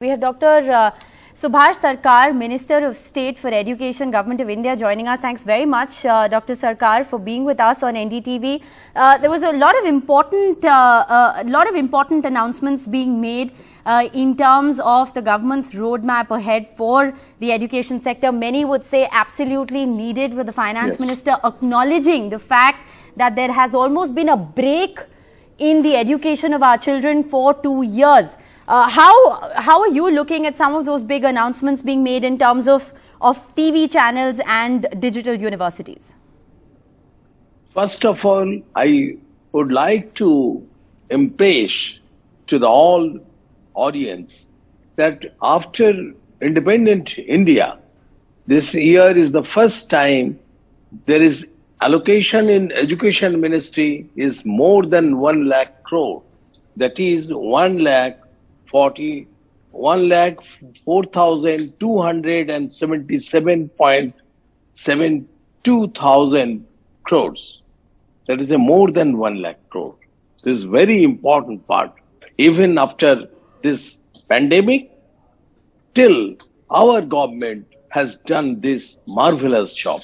We have Dr. Subhas Sarkar, Minister of State for Education, Government of India, joining us. Thanks very much, Dr. Sarkar, for being with us on NDTV. There was a lot of important announcements being made in terms of the government's roadmap ahead for the education sector. Many would say absolutely needed, with the Finance Minister acknowledging the fact that there has almost been a break in the education of our children for 2 years. How are you looking at some of those big announcements being made in terms of TV channels and digital universities? First of all, I would like to impress to the whole audience that after independent India, this year is the first time there is allocation in education ministry is more than 1 lakh crore. That is 1,04,277.72,000 crores. That is a more than 1 lakh crore. This is very important part. Even after this pandemic, still our government has done this marvelous job.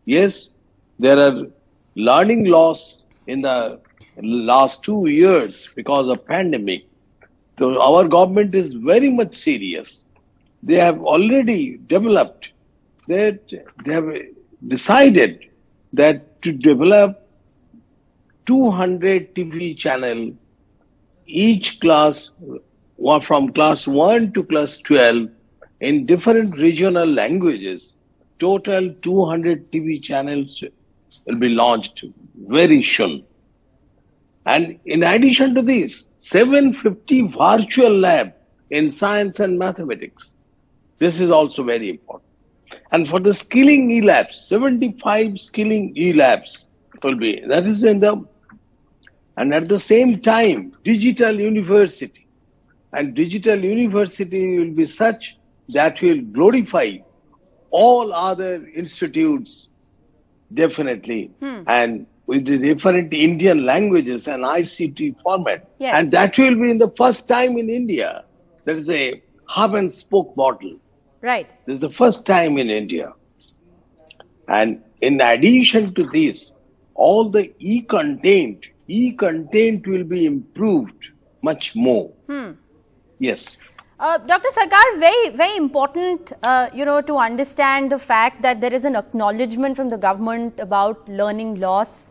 Yes, there are learning loss in the last 2 years because of pandemic. So our government is very much serious. They have already developed that they have decided that to develop 200 TV channel each class, from class 1 to class 12 in different regional languages. Total 200 TV channels will be launched very soon. And in addition to this, 750 virtual lab in science and mathematics. This is also very important. And for the skilling e-labs, 75 skilling e-labs will be, that is in the, and at the same time, digital university. And digital university will be such that will glorify all other institutes, definitely. And with the different Indian languages and ICT format. Yes. And that will be in the first time in India. There is a hub and spoke model. Right. This is the first time in India. And in addition to this, all the e-content will be improved much more. Yes. Dr. Sarkar, very important, to understand the fact that there is an acknowledgement from the government about learning loss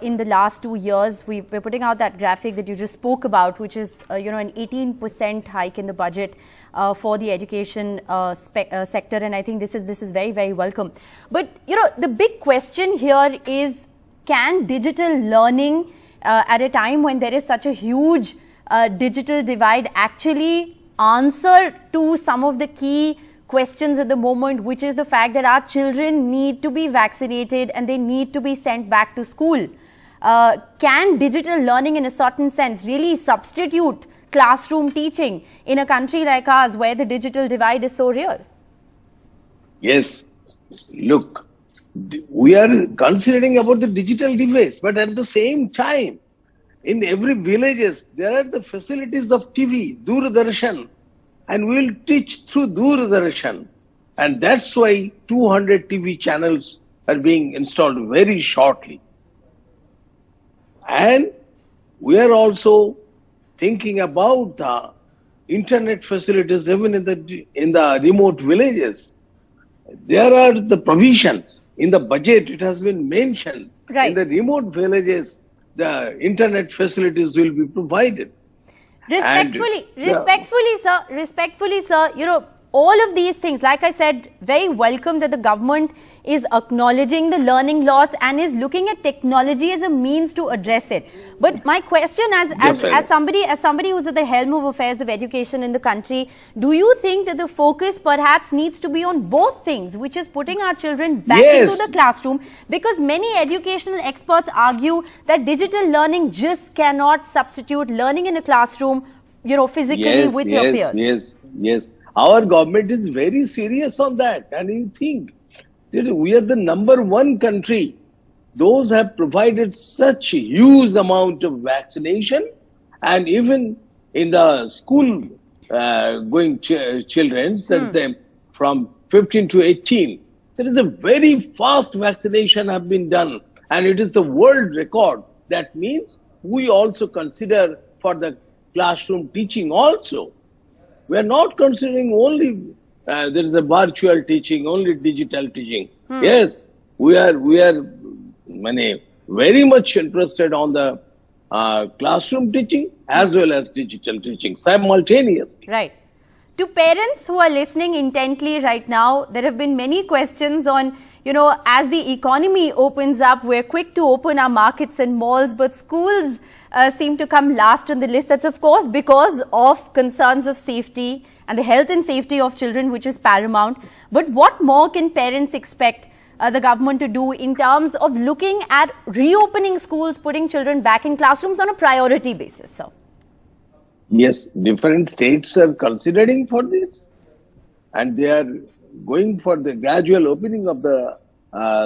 in the last 2 years. We're putting out that graphic that you just spoke about, which is, an 18% hike in the budget for the education sector. And I think this is very, very welcome. But, the big question here is, can digital learning at a time when there is such a huge digital divide actually answer to some of the key questions at the moment, which is the fact that our children need to be vaccinated and they need to be sent back to school? Can digital learning in a certain sense really substitute classroom teaching in a country like ours where the digital divide is so real? Yes. Look, we are considering about the digital device, but at the same time, in every villages, there are the facilities of TV, Doordarshan, and we will teach through Doordarshan. And that's why 200 TV channels are being installed very shortly. And we are also thinking about the internet facilities even in the remote villages. There are the provisions in the budget. It has been mentioned. Right. In the remote villages, the internet facilities will be provided. Respectfully, sir, all of these things, like I said, very welcome that the government is acknowledging the learning loss and is looking at technology as a means to address it. But my question as somebody who's at the helm of affairs of education in the country, do you think that the focus perhaps needs to be on both things, which is putting our children back into the classroom? Because many educational experts argue that digital learning just cannot substitute learning in a classroom, physically with your peers. Yes. Our government is very serious on that. And you think that we are the #1 country. Those have provided such huge amount of vaccination, and even in the school going children, let's say from 15 to 18, there is a very fast vaccination have been done, and it is the world record. That means we also consider for the classroom teaching also. We are not considering only there is a virtual teaching, only digital teaching. Yes, we are very much interested on the classroom teaching as well as digital teaching simultaneously. Right. To parents who are listening intently right now, there have been many questions on, as the economy opens up, we're quick to open our markets and malls, but schools seem to come last on the list. That's of course because of concerns of safety and the health and safety of children, which is paramount. But what more can parents expect the government to do in terms of looking at reopening schools, putting children back in classrooms on a priority basis, sir? Yes, different states are considering for this, and they are going for the gradual opening of the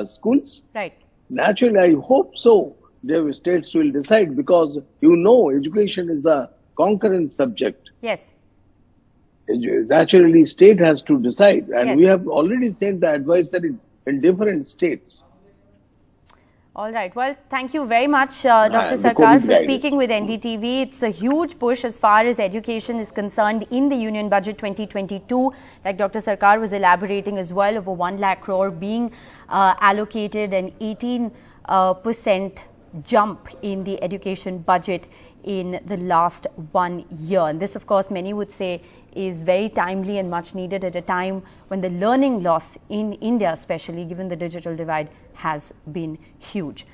schools. Right. Naturally, I hope so. The states will decide because education is a concurrent subject. Yes. Naturally, state has to decide, and yes. we have already sent the advisories in different states. All right. Well, thank you very much, Dr. Sarkar, for speaking with NDTV. It's a huge push as far as education is concerned in the Union Budget 2022. Like Dr. Sarkar was elaborating as well, over 1 lakh crore being allocated, an 18% jump in the education budget in the last 1 year. And this, of course, many would say is very timely and much needed at a time when the learning loss in India, especially given the digital divide, has been huge.